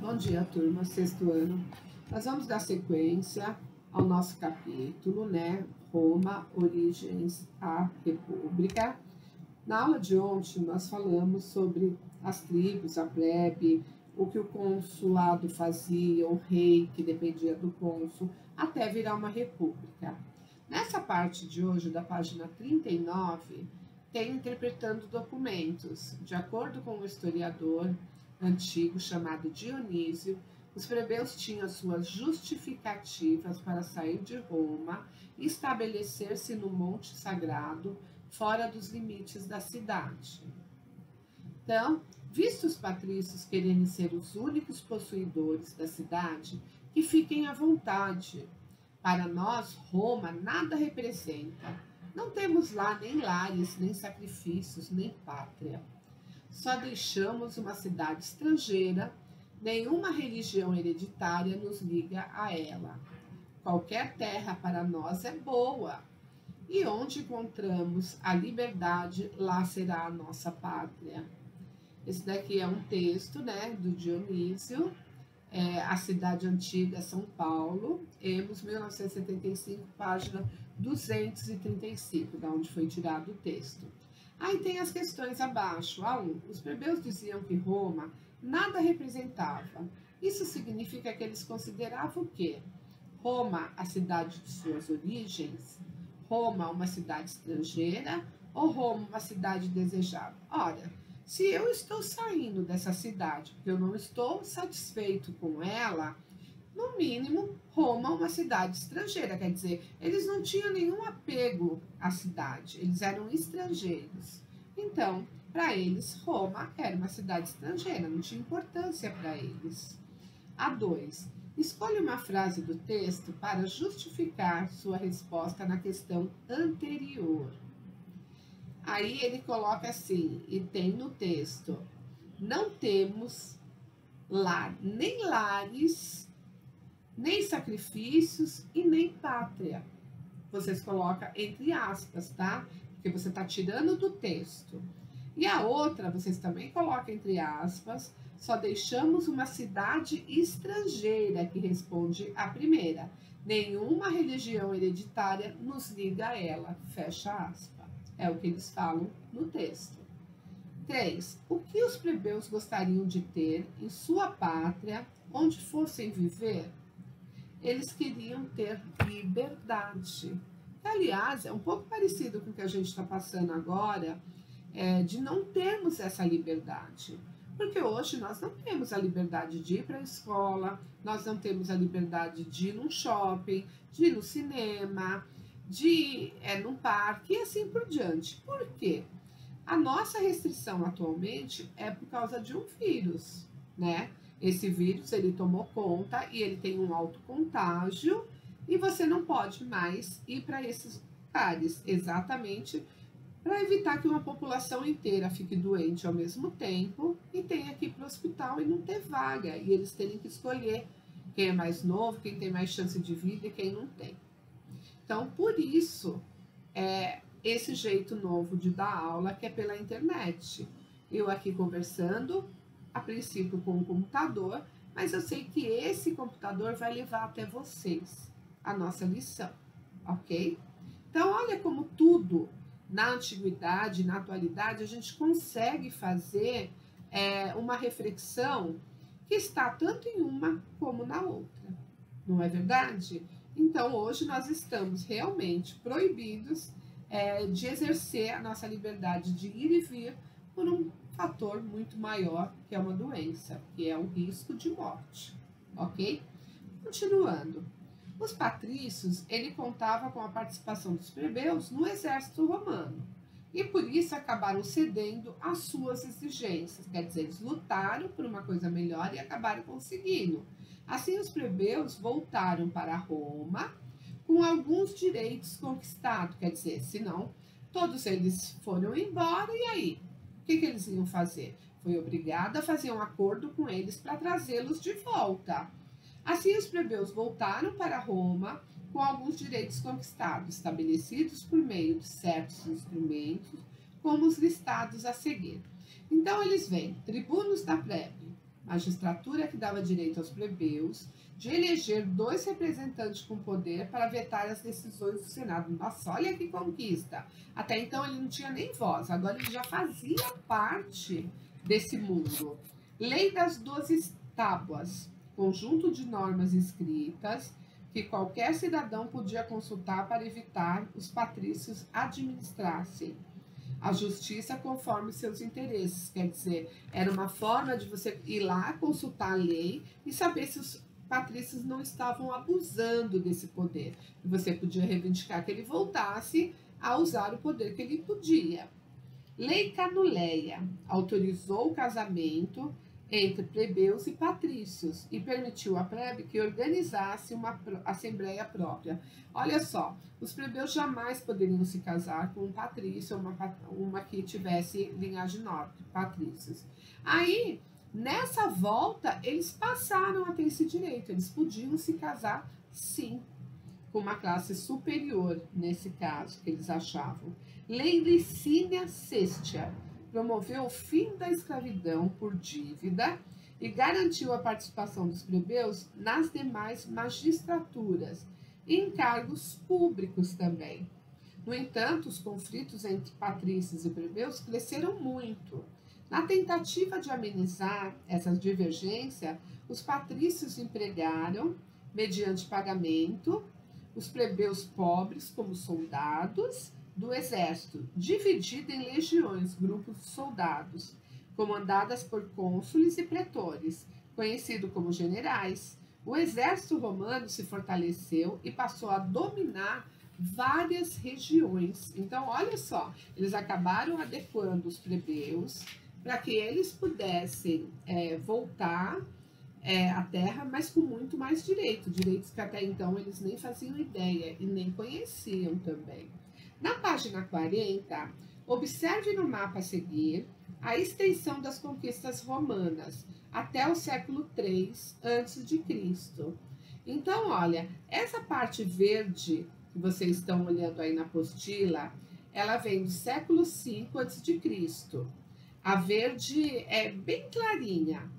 Bom dia, turma, sexto ano. Nós vamos dar sequência ao nosso capítulo, né? Roma, origens à República. Na aula de ontem, nós falamos sobre as tribos, a plebe, o que o consulado fazia, o rei que dependia do cônsul, até virar uma república. Nessa parte de hoje, da página 39, tem interpretando documentos. De acordo com o historiador antigo chamado Dionísio, os plebeus tinham suas justificativas para sair de Roma e estabelecer-se no Monte Sagrado, fora dos limites da cidade. Então, visto os patrícios quererem ser os únicos possuidores da cidade, que fiquem à vontade. Para nós, Roma nada representa. Não temos lá nem lares, nem sacrifícios, nem pátria. Só deixamos uma cidade estrangeira, nenhuma religião hereditária nos liga a ela. Qualquer terra para nós é boa, e onde encontramos a liberdade, lá será a nossa pátria. Esse daqui é um texto, né, do Dionísio, a cidade antiga, São Paulo, Emos, 1975, página 235, da onde foi tirado o texto. Aí tem as questões abaixo. A1. Os plebeus diziam que Roma nada representava. Isso significa que eles consideravam o quê? Roma, a cidade de suas origens? Roma, uma cidade estrangeira? Ou Roma, uma cidade desejada? Ora, se eu estou saindo dessa cidade porque eu não estou satisfeito com ela, no mínimo, Roma é uma cidade estrangeira, quer dizer, eles não tinham nenhum apego à cidade, eles eram estrangeiros. Então, para eles, Roma era uma cidade estrangeira, não tinha importância para eles. A2. Escolha uma frase do texto para justificar sua resposta na questão anterior. Aí ele coloca assim, e tem no texto, não temos nem lares, nem sacrifícios e nem pátria. Vocês colocam entre aspas, tá? Porque você está tirando do texto. E a outra, vocês também colocam entre aspas, só deixamos uma cidade estrangeira, que responde à primeira. Nenhuma religião hereditária nos liga a ela, fecha aspas. É o que eles falam no texto. 3. O que os plebeus gostariam de ter em sua pátria, onde fossem viver? Eles queriam ter liberdade. Aliás, é um pouco parecido com o que a gente está passando agora, de não termos essa liberdade. Porque hoje nós não temos a liberdade de ir para a escola, nós não temos a liberdade de ir num shopping, de ir no cinema, de ir num parque e assim por diante. Por quê? A nossa restrição atualmente é por causa de um vírus, né? Esse vírus, ele tomou conta e ele tem um alto contágio e você não pode mais ir para esses lugares, exatamente para evitar que uma população inteira fique doente ao mesmo tempo e tenha que ir para o hospital e não ter vaga, e eles terem que escolher quem é mais novo, quem tem mais chance de vida e quem não tem. Então, por isso, esse jeito novo de dar aula, que é pela internet. Eu aqui conversando, a princípio com o computador, mas eu sei que esse computador vai levar até vocês a nossa lição, ok? Então, olha como tudo, na antiguidade, na atualidade, a gente consegue fazer uma reflexão que está tanto em uma como na outra, não é verdade? Então, hoje nós estamos realmente proibidos de exercer a nossa liberdade de ir e vir por um fator muito maior, que é uma doença, que é o risco de morte, ok? Continuando. Os patrícios, ele contava com a participação dos plebeus no exército romano, e por isso acabaram cedendo às suas exigências, quer dizer, eles lutaram por uma coisa melhor e acabaram conseguindo. Assim, os plebeus voltaram para Roma com alguns direitos conquistados, quer dizer, senão todos eles foram embora, e aí? O que eles iam fazer? Foi obrigado a fazer um acordo com eles para trazê-los de volta. Assim, os plebeus voltaram para Roma com alguns direitos conquistados, estabelecidos por meio de certos instrumentos, como os listados a seguir. Então, eles vêm, tribunos da plebe, magistratura que dava direito aos plebeus de eleger 2 representantes com poder para vetar as decisões do Senado. Nossa, olha que conquista! Até então ele não tinha nem voz, agora ele já fazia parte desse mundo. Lei das 12 tábuas, conjunto de normas escritas que qualquer cidadão podia consultar para evitar os patrícios administrassem a justiça conforme seus interesses. Quer dizer, era uma forma de você ir lá consultar a lei e saber se os patrícios não estavam abusando desse poder. E você podia reivindicar que ele voltasse a usar o poder que ele podia. Lei Canuleia autorizou o casamento entre plebeus e patrícios e permitiu à plebe que organizasse uma assembleia própria. Olha só, os plebeus jamais poderiam se casar com um patrício, uma que tivesse linhagem nobre, patrícios. Aí, nessa volta, eles passaram a ter esse direito, eles podiam se casar, sim, com uma classe superior, nesse caso, que eles achavam. Lei Licínia Sestia promoveu o fim da escravidão por dívida e garantiu a participação dos plebeus nas demais magistraturas e em cargos públicos também. No entanto, os conflitos entre patrícios e plebeus cresceram muito. Na tentativa de amenizar essa divergência, os patrícios empregaram, mediante pagamento, os plebeus pobres como soldados do exército, dividido em legiões, grupos de soldados, comandadas por cônsules e pretores, conhecido como generais. O exército romano se fortaleceu e passou a dominar várias regiões. Então, olha só, eles acabaram adequando os plebeus para que eles pudessem voltar à terra, mas com muito mais direitos que até então eles nem faziam ideia e nem conheciam também. Na página 40, observe no mapa a seguir a extensão das conquistas romanas até o século III a.C. Então, olha, essa parte verde que vocês estão olhando aí na apostila, ela vem do século V a.C. A verde é bem clarinha.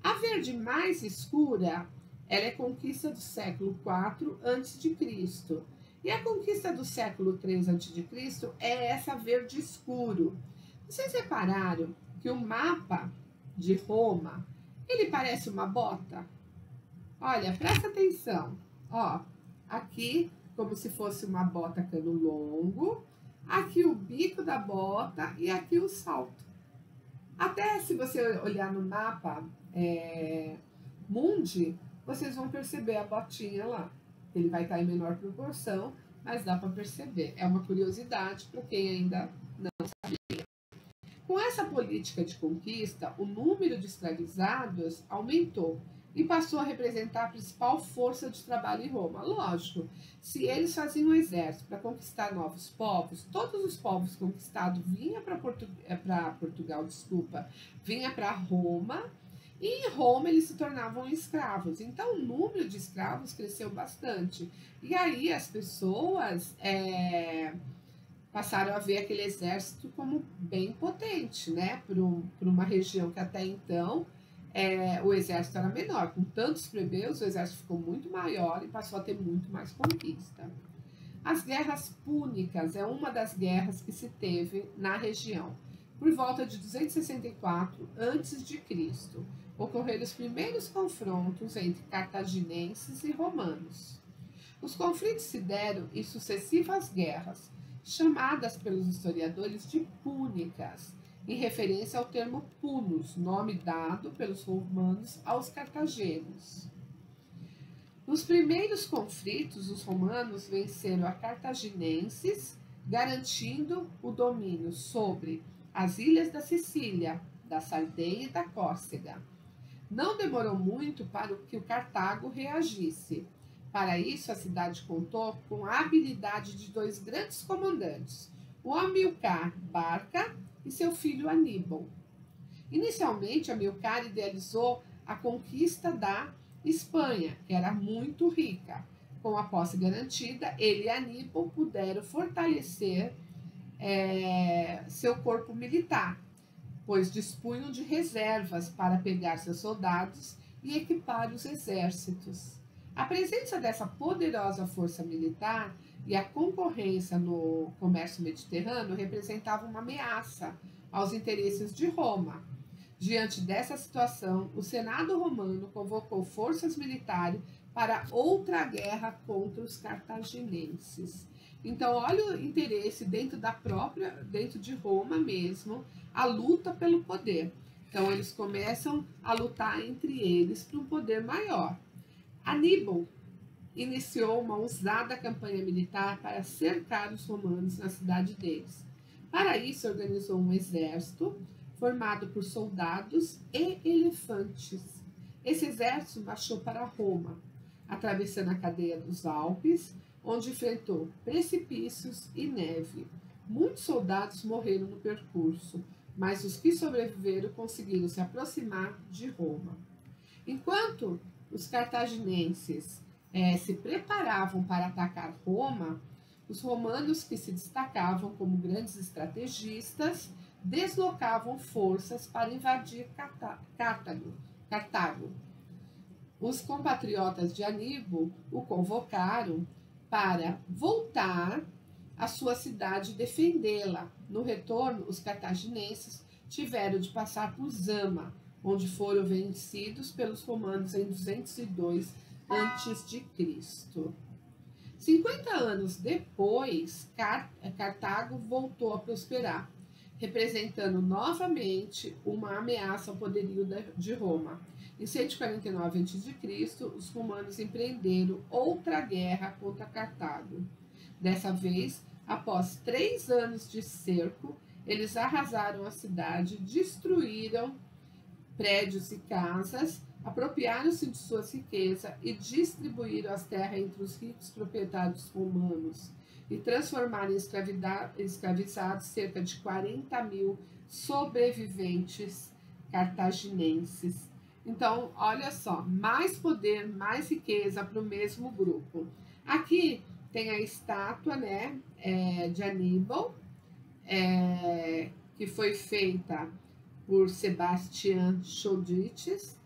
A verde mais escura, ela é conquista do século IV a.C. E a conquista do século III a.C. é essa verde escuro. Vocês repararam que o mapa de Roma, ele parece uma bota? Olha, presta atenção. Ó, aqui, como se fosse uma bota cano longo. Aqui o bico da bota e aqui o salto. Até se você olhar no mapa Mundi, vocês vão perceber a botinha lá. Ele vai estar em menor proporção, mas dá para perceber. É uma curiosidade para quem ainda não sabia. Com essa política de conquista, o número de escravizados aumentou e passou a representar a principal força de trabalho em Roma. Lógico, se eles faziam um exército para conquistar novos povos, todos os povos conquistados vinham para Portugal, vinha para Roma, e em Roma eles se tornavam escravos. Então o número de escravos cresceu bastante. E aí as pessoas passaram a ver aquele exército como bem potente, né? Por uma região que até então o exército era menor. Com tantos plebeus, o exército ficou muito maior e passou a ter muito mais conquista. As guerras púnicas é uma das guerras que se teve na região. Por volta de 264 a.C., ocorreram os primeiros confrontos entre cartaginenses e romanos. Os conflitos se deram em sucessivas guerras, chamadas pelos historiadores de púnicas, em referência ao termo punus, nome dado pelos romanos aos cartagenos. Nos primeiros conflitos, os romanos venceram a cartaginenses, garantindo o domínio sobre as ilhas da Sicília, da Sardenha e da Córcega. Não demorou muito para que o Cartago reagisse. Para isso, a cidade contou com a habilidade de 2 grandes comandantes, o Amilcar Barca e seu filho Aníbal. Inicialmente, Amilcar idealizou a conquista da Espanha, que era muito rica. Com a posse garantida, ele e Aníbal puderam fortalecer seu corpo militar. pois dispunham de reservas para pegar seus soldados e equipar os exércitos. A presença dessa poderosa força militar e a concorrência no comércio mediterrâneo representavam uma ameaça aos interesses de Roma. Diante dessa situação, o Senado romano convocou forças militares para outra guerra contra os cartaginenses. Então, olha o interesse dentro de Roma mesmo, a luta pelo poder. Então, eles começam a lutar entre eles para um poder maior. Aníbal iniciou uma ousada campanha militar para cercar os romanos na cidade deles. Para isso, organizou um exército formado por soldados e elefantes. Esse exército marchou para Roma, atravessando a cadeia dos Alpes, onde enfrentou precipícios e neve. Muitos soldados morreram no percurso, mas os que sobreviveram conseguiram se aproximar de Roma. Enquanto os cartaginenses se preparavam para atacar Roma, os romanos, que se destacavam como grandes estrategistas, deslocavam forças para invadir Cartago. Os compatriotas de Aníbal o convocaram para voltar à sua cidade e defendê-la. No retorno, os cartaginenses tiveram de passar por Zama, onde foram vencidos pelos romanos em 202 a.C. 50 anos depois, Cartago voltou a prosperar, representando novamente uma ameaça ao poderio de Roma. Em 149 a.C., os romanos empreenderam outra guerra contra Cartago. Dessa vez, após 3 anos de cerco, eles arrasaram a cidade, destruíram prédios e casas, apropriaram-se de suas riquezas e distribuíram as terras entre os ricos proprietários romanos e transformaram em escravizados cerca de 40.000 sobreviventes cartaginenses. Então, olha só, mais poder, mais riqueza para o mesmo grupo. Aqui tem a estátua, né, de Aníbal, que foi feita por Sebastian Chaudites.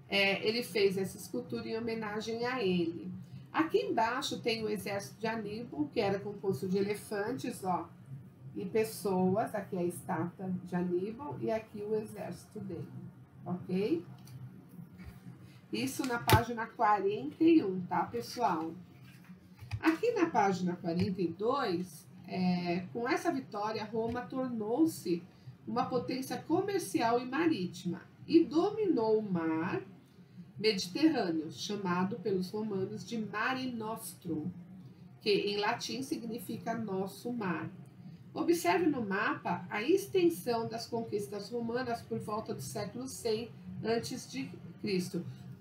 Ele fez essa escultura em homenagem a ele. Aqui embaixo tem o exército de Aníbal, que era composto de elefantes, ó, e pessoas. Aqui é a estátua de Aníbal e aqui o exército dele, ok? Isso na página 41, tá, pessoal? Aqui na página 42, com essa vitória, Roma tornou-se uma potência comercial e marítima e dominou o mar Mediterrâneo, chamado pelos romanos de Mare Nostrum, que em latim significa nosso mar. Observe no mapa a extensão das conquistas romanas por volta do século 100 a.C.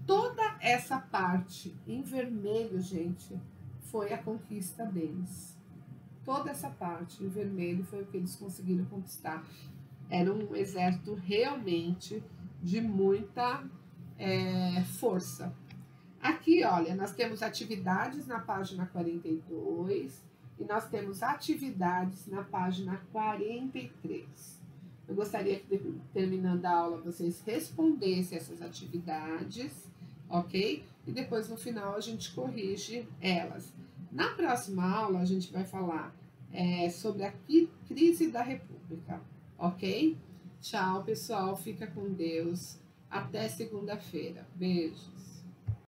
Toda essa parte em vermelho, gente, foi a conquista deles. Toda essa parte em vermelho foi o que eles conseguiram conquistar. Era um exército realmente de muita força. Aqui, olha, nós temos atividades na página 42 e nós temos atividades na página 43. Eu gostaria que, terminando a aula, vocês respondessem essas atividades, ok? E depois, no final, a gente corrige elas. Na próxima aula, a gente vai falar sobre a crise da República, ok? Tchau, pessoal. Fica com Deus. Até segunda-feira. Beijos.